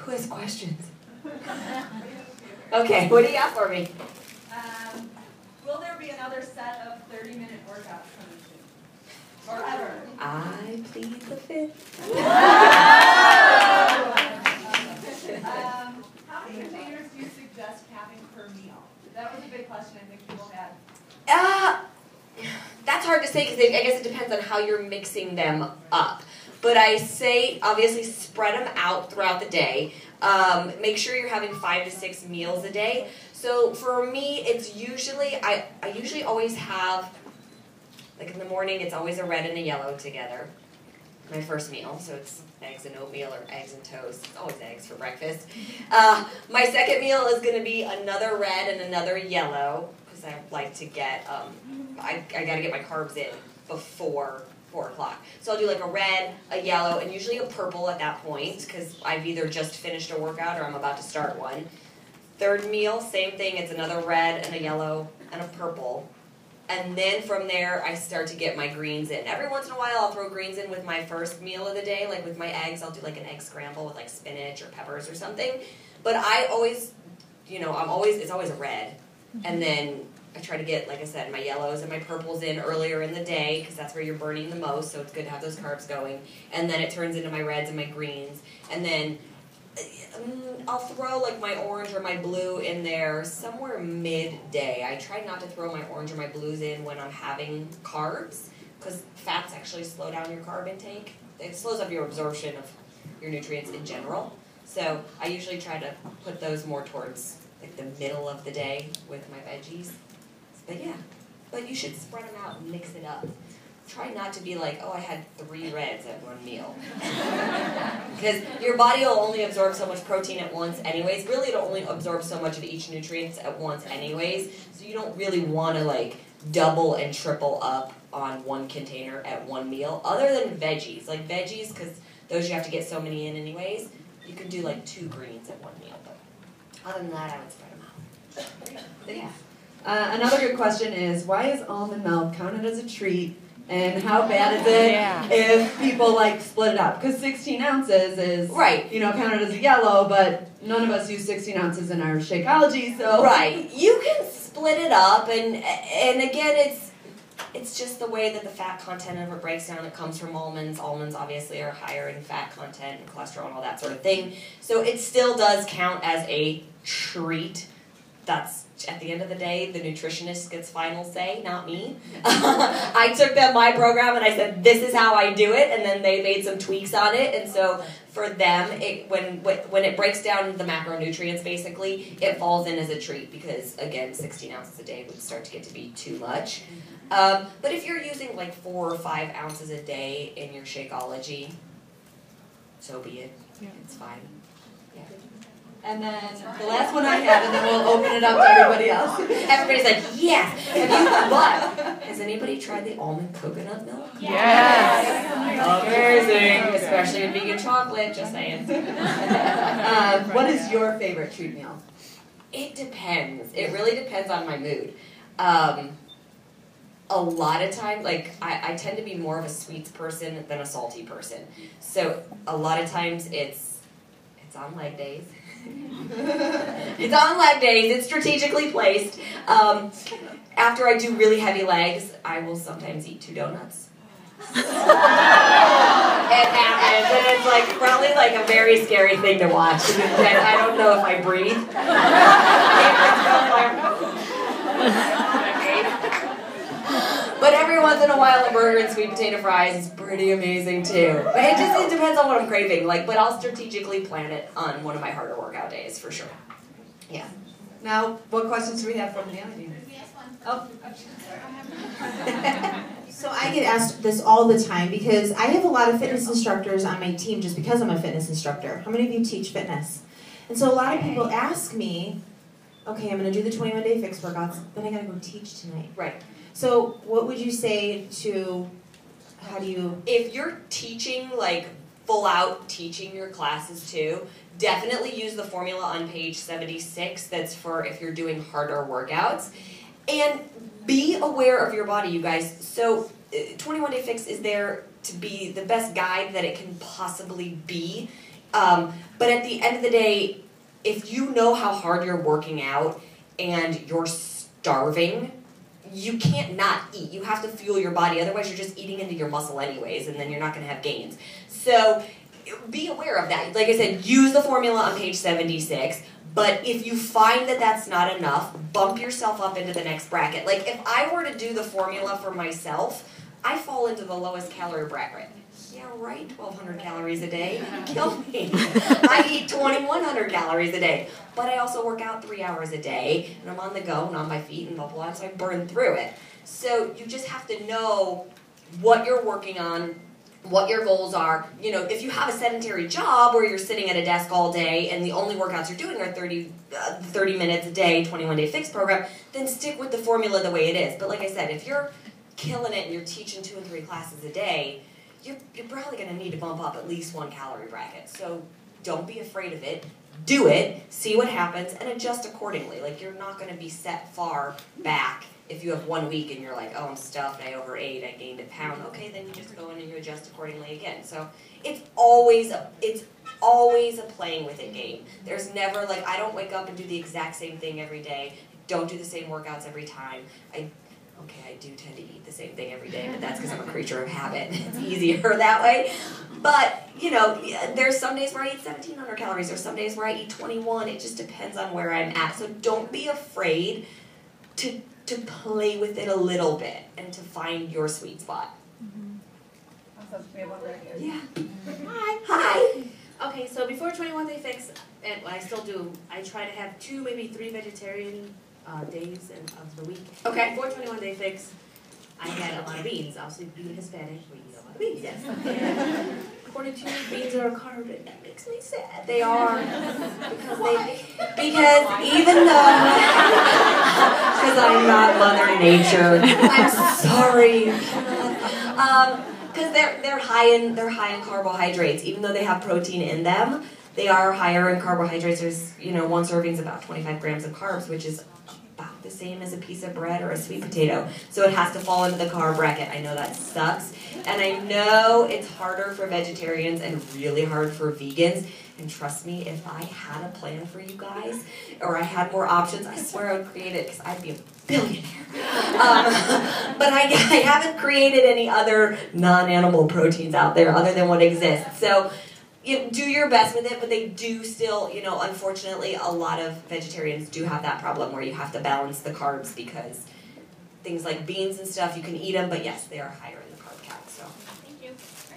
Who has questions? Okay, what do you have for me? Will there be another set of 30-minute workouts coming soon? Forever? I plead the fifth. How many containers do you suggest having per meal? That was a big question I think people had. That's hard to say because I guess it depends on how you're mixing them up. But I say, obviously, spread them out throughout the day. Make sure you're having 5 to 6 meals a day. So for me, it's usually, I usually always have, like in the morning, it's always a red and a yellow together. My first meal, so it's eggs and oatmeal or eggs and toast. It's always eggs for breakfast. My second meal is going to be another red and another yellow because I like to get, I got to get my carbs in before 4 o'clock. So I'll do like a red, a yellow, and usually a purple at that point because I've either just finished a workout or I'm about to start one. Third meal, same thing. It's another red and a yellow and a purple. And then from there, I start to get my greens in. Every once in a while, I'll throw greens in with my first meal of the day. Like with my eggs, I'll do like an egg scramble with like spinach or peppers or something. But I always, it's always a red. And then I try to get, like I said, my yellows and my purples in earlier in the day because that's where you're burning the most, so it's good to have those carbs going. And then it turns into my reds and my greens. And then I'll throw like my orange or my blue in there somewhere midday. I try not to throw my orange or my blues in when I'm having carbs because fats actually slow down your carb intake. It slows up your absorption of your nutrients in general. So I usually try to put those more towards like the middle of the day with my veggies. But yeah, but you should spread them out and mix it up. Try not to be like, oh, I had 3 reds at one meal. Because your body will only absorb so much protein at once anyways. Really, it'll only absorb so much of each nutrient at once anyways. So you don't really want to like double and triple up on one container at one meal. Other than veggies. Like veggies, because those you have to get so many in anyways. You can do like 2 greens at one meal. But other than that, I would spread them out. But yeah. Another good question is, why is almond milk counted as a treat? And how bad is it if people like split it up? Because 16 ounces is counted as a yellow, but none of us use 16 ounces in our Shakeology, so right. You can split it up, and again, it's just the way that the fat content of it breaks down. It comes from almonds. Almonds obviously are higher in fat content and cholesterol and all that sort of thing. So it still does count as a treat. That's, at the end of the day, the nutritionist gets final say, not me. I took them my program and I said, this is how I do it, and then they made some tweaks on it, and so for them, when it breaks down the macronutrients, basically, it falls in as a treat because, again, 16 ounces a day would start to get to be too much. But if you're using like 4 or 5 ounces a day in your Shakeology, so be it. Yeah. It's fine. Yeah. And then the last one I have, and then we'll open it up to everybody else. Everybody's like, yes! Has anybody tried the almond coconut milk? Yes! Amazing! Especially in vegan chocolate, just saying. What is your favorite treat meal? It depends. It really depends on my mood. A lot of times, like, I tend to be more of a sweets person than a salty person. So a lot of times it's on leg days. It's on leg days. It's strategically placed. After I do really heavy legs, I will sometimes eat 2 donuts. It happens, and it's like probably like a very scary thing to watch. I don't know if I breathe. But every once in a while, a burger and sweet potato fries is pretty amazing too. But it depends on what I'm craving. Like, but I'll strategically plan it on one of my harder workout days for sure. Yeah. Now, what questions do we have from the audience? Oh. So I get asked this all the time because I have a lot of fitness instructors on my team just because I'm a fitness instructor. How many of you teach fitness? And so a lot of people ask me, okay, I'm going to do the 21-day fix workouts, then I got to go teach tonight. Right. So what would you say to, how do you... If you're teaching, like, full out teaching your classes too, definitely use the formula on page 76 that's for if you're doing harder workouts. And be aware of your body, you guys. So 21-day fix is there to be the best guide that it can possibly be. But at the end of the day, if you know how hard you're working out and you're starving, you can't not eat. You have to fuel your body. Otherwise, you're just eating into your muscle anyways, and then you're not going to have gains. So be aware of that. Like I said, use the formula on page 76. But if you find that that's not enough, bump yourself up into the next bracket. Like if I were to do the formula for myself, I fall into the lowest calorie bracket. Yeah, right, 1,200 calories a day. Kill me. I eat 2,100 calories a day. But I also work out 3 hours a day, and I'm on the go and on my feet and blah, blah, blah, so I burn through it. So you just have to know what you're working on, what your goals are. You know, if you have a sedentary job where you're sitting at a desk all day and the only workouts you're doing are 30 minutes a day, 21-day fixed program, then stick with the formula the way it is. But like I said, if you're killing it and you're teaching 2 and 3 classes a day, you're probably going to need to bump up at least 1 calorie bracket. So don't be afraid of it. Do it, see what happens, and adjust accordingly. Like, you're not going to be set far back if you have 1 week and you're like, oh, I'm stuffed, I overate, I gained a pound. Okay, then you just go in and you adjust accordingly again. So it's always a playing with it game. There's never, like, I don't wake up and do the exact same thing every day. Don't do the same workouts every time. Okay, I do tend to eat the same thing every day, but that's because I'm a creature of habit. It's easier that way. But, you know, there's some days where I eat 1,700 calories. There's some days where I eat 21. It just depends on where I'm at. So don't be afraid to play with it a little bit and to find your sweet spot. Awesome. We have one right here. Yeah. Hi. Okay, so before 21-day fix, and I still do, I try to have 2, maybe 3 vegetarian days of the week. Okay. Before 21-day fix, I had a lot of beans. Obviously, being Hispanic, we eat a lot of beans. Yes. And according to you, beans are a carb, and that makes me sad. They are. Because even though, because I'm not Mother Nature, I'm sorry. Because they're high in carbohydrates, even though they have protein in them. They are higher in carbohydrates. There's, you know, 1 serving is about 25 grams of carbs, which is about the same as a piece of bread or a sweet potato. So it has to fall into the carb bracket. I know that sucks. And I know it's harder for vegetarians and really hard for vegans. And trust me, if I had a plan for you guys, or I had more options, I swear I would create it because I'd be a billionaire. But I haven't created any other non-animal proteins out there other than what exists. So you do your best with it, but they do still, you know, unfortunately, a lot of vegetarians do have that problem where you have to balance the carbs because things like beans and stuff, you can eat them, but yes, they are higher in the carb count. So, Thank you.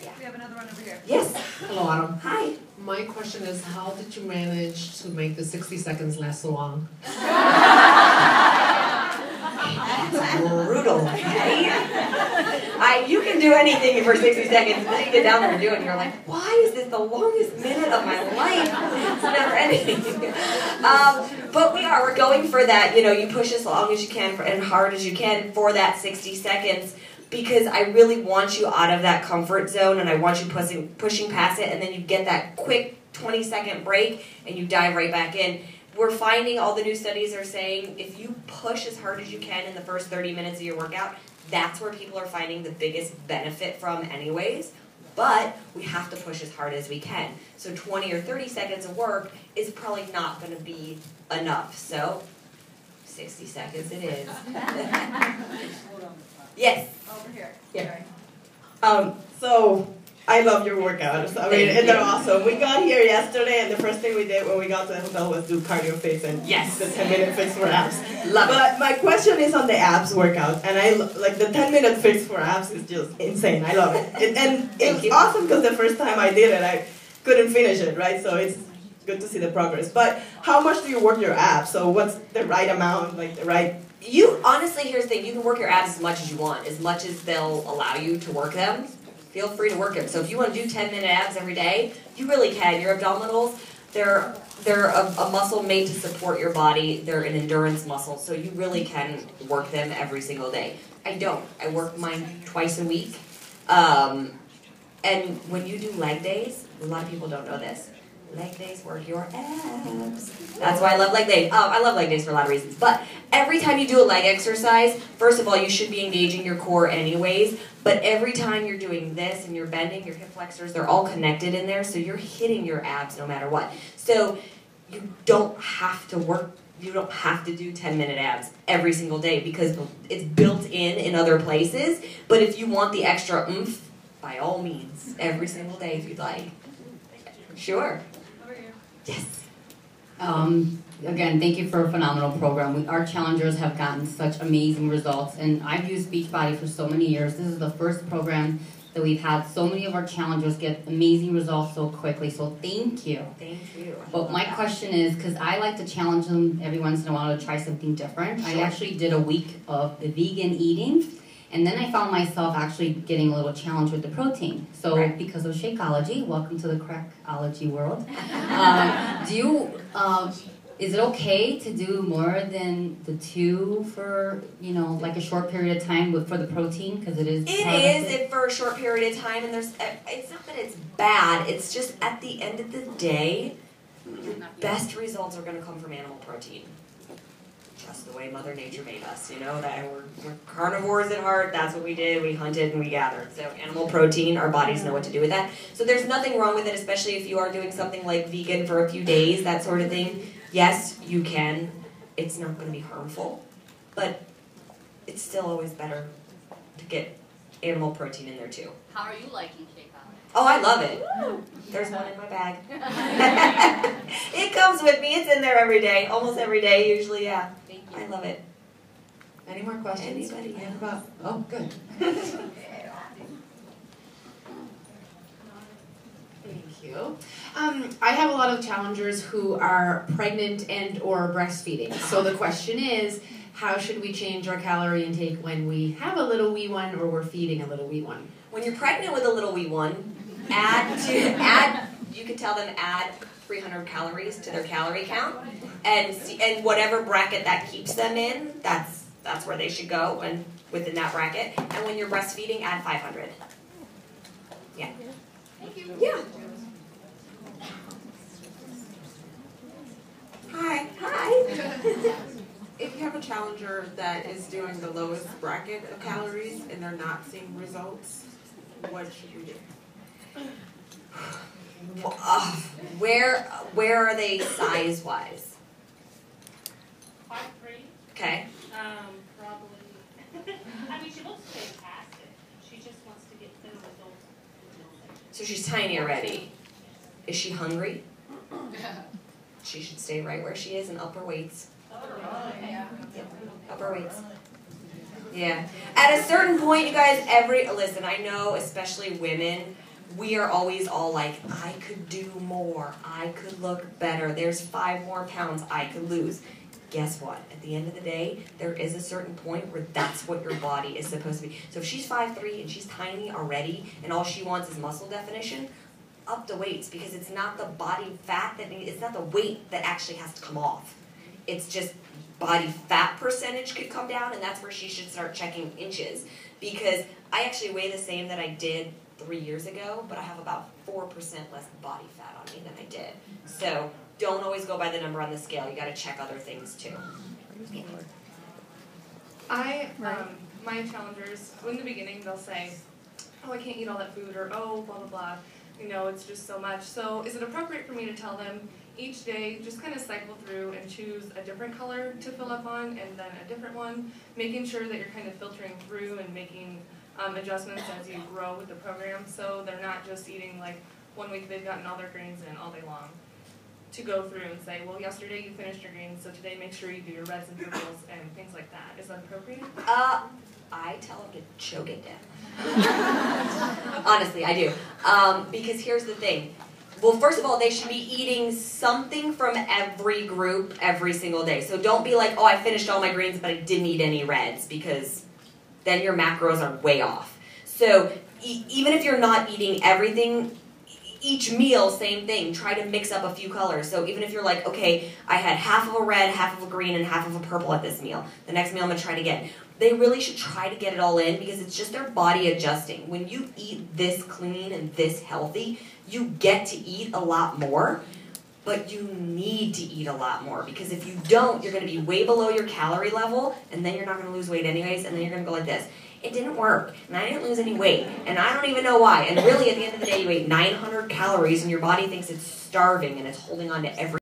Yeah. We have another one over here. Yes. Hello, Autumn. Hi. My question is, how did you manage to make the 60 seconds last so long? Brutal, right? You can do anything for 60 seconds, then you get down there and do it, and you're like, why is this the longest minute of my life? It's never ending. But we're going for that, you know, you push as long as you can and hard as you can for that 60 seconds, because I really want you out of that comfort zone, and I want you pushing past it, and then you get that quick 20-second break, and you dive right back in. We're finding, all the new studies are saying, if you push as hard as you can in the first 30 minutes of your workout, that's where people are finding the biggest benefit from anyways. But we have to push as hard as we can. So 20 or 30 seconds of work is probably not going to be enough. So 60 seconds it is. Yes. Over here. Yeah. Sorry. So I love your workouts. I mean, they're awesome. We got here yesterday, and the first thing we did when we got to the hotel was do cardio fix and the 10-minute fix for abs. Love But my question is on the abs workout, and I like the 10-minute fix for abs is just insane. I love it. And it was awesome because the first time I did it, I couldn't finish it, right? So it's good to see the progress. But how much do you work your abs? So what's the right amount, like the right? You honestly, here's the thing: you can work your abs as much as you want, as much as they'll allow you to work them. Feel free to work them. So if you want to do 10-minute abs every day, you really can. Your abdominals, they're a muscle made to support your body. They're an endurance muscle, so you really can work them every single day. I don't. I work mine twice a week. And when you do leg days, a lot of people don't know this. leg days work your abs. That's why I love leg days. I love leg days for a lot of reasons. But every time you do a leg exercise, first of all, you should be engaging your core anyways. But every time you're doing this and you're bending your hip flexors, they're all connected in there, so you're hitting your abs no matter what. So you don't have to work. You don't have to do 10-minute abs every single day because it's built in other places. But if you want the extra oomph, by all means, every single day if you'd like. Sure. Yes. Again, thank you for a phenomenal program. Our challengers have gotten such amazing results, and I've used Beachbody for so many years. This is the first program that we've had so many of our challengers get amazing results so quickly, so thank you. Thank you. But my question is, because I like to challenge them every once in a while to try something different. Sure. I actually did a week of vegan eating, and then I found myself actually getting a little challenge with the protein. So right. Because of Shakeology, welcome to the Crackology world. Is it okay to do more than the 2 for, like a short period of time for the protein? Because it is. It is for a short period of time, and it's not that it's bad. It's just at the end of the day, your best results are going to come from animal protein. Just the way Mother Nature made us, that we're carnivores at heart. That's what we did. We hunted and we gathered. So animal protein, our bodies know what to do with that. So there's nothing wrong with it, especially if you are doing something like vegan for a few days, that sort of thing. Yes, you can. It's not going to be harmful, but it's still always better to get animal protein in there too. How are you liking Shakeology? Oh, I love it. Woo! There's one in my bag. It comes with me. It's in there every day, almost every day usually, yeah. Thank you. I love it. Any more questions? Anybody? Yeah. Oh, good. Thank you. I have a lot of challengers who are pregnant and or breastfeeding. So the question is, how should we change our calorie intake when we have a little wee one or we're feeding a little wee one? When you're pregnant with a little wee one, you can tell them add 300 calories to their calorie count, and whatever bracket that keeps them in, that's where they should go, and within that bracket. And when you're breastfeeding, add 500. Yeah. Thank you. Yeah. Hi. If you have a challenger that is doing the lowest bracket of calories and they're not seeing results, what should we do? Where are they size-wise? 5'3". Okay. Probably. I mean, she looks fantastic. She just wants to get thin results. So she's tiny already. Is she hungry? She should stay right where she is and up her weights. Yeah. Up her weights. Yeah. At a certain point, you guys, listen, I know, especially women, we are always all like, I could do more. I could look better. There's 5 more pounds I could lose. Guess what? At the end of the day, there is a certain point where that's what your body is supposed to be. So if she's 5'3" and she's tiny already and all she wants is muscle definition, up the weights, because it's not the body fat it's not the weight that actually has to come off. It's just body fat percentage could come down, and that's where she should start checking inches. Because I actually weigh the same that I did 3 years ago, but I have about 4% less body fat on me than I did. So don't always go by the number on the scale. You got to check other things too. My challengers, in the beginning, they'll say, oh, I can't eat all that food, or oh, blah, blah, blah. It's just so much. So is it appropriate for me to tell them each day, just kind of cycle through and choose a different color to fill up on and then a different one, making sure that you're kind of filtering through and making adjustments as you grow with the program, so they're not just eating like 1 week they've gotten all their greens in all day long. To go through and say, well, yesterday you finished your greens, so today make sure you do your reds and purples and things like that. Is that appropriate? I tell them to choke it down. Honestly, I do. Because here's the thing. Well, first of all, they should be eating something from every group every single day. So don't be like, oh, I finished all my greens, but I didn't eat any reds, because then your macros are way off. So even if you're not eating everything, each meal, same thing. Try to mix up a few colors. So even if you're like, okay, I had half of a red, half of a green, and half of a purple at this meal. The next meal I'm going to try it again. They really should try to get it all in, because it's just their body adjusting. When you eat this clean and this healthy, you get to eat a lot more. but you need to eat a lot more, because if you don't, you're going to be way below your calorie level, and then you're not going to lose weight anyways, and then you're going to go like this. It didn't work, and I didn't lose any weight, and I don't even know why. And really, at the end of the day, you ate 900 calories, and your body thinks it's starving, and it's holding on to every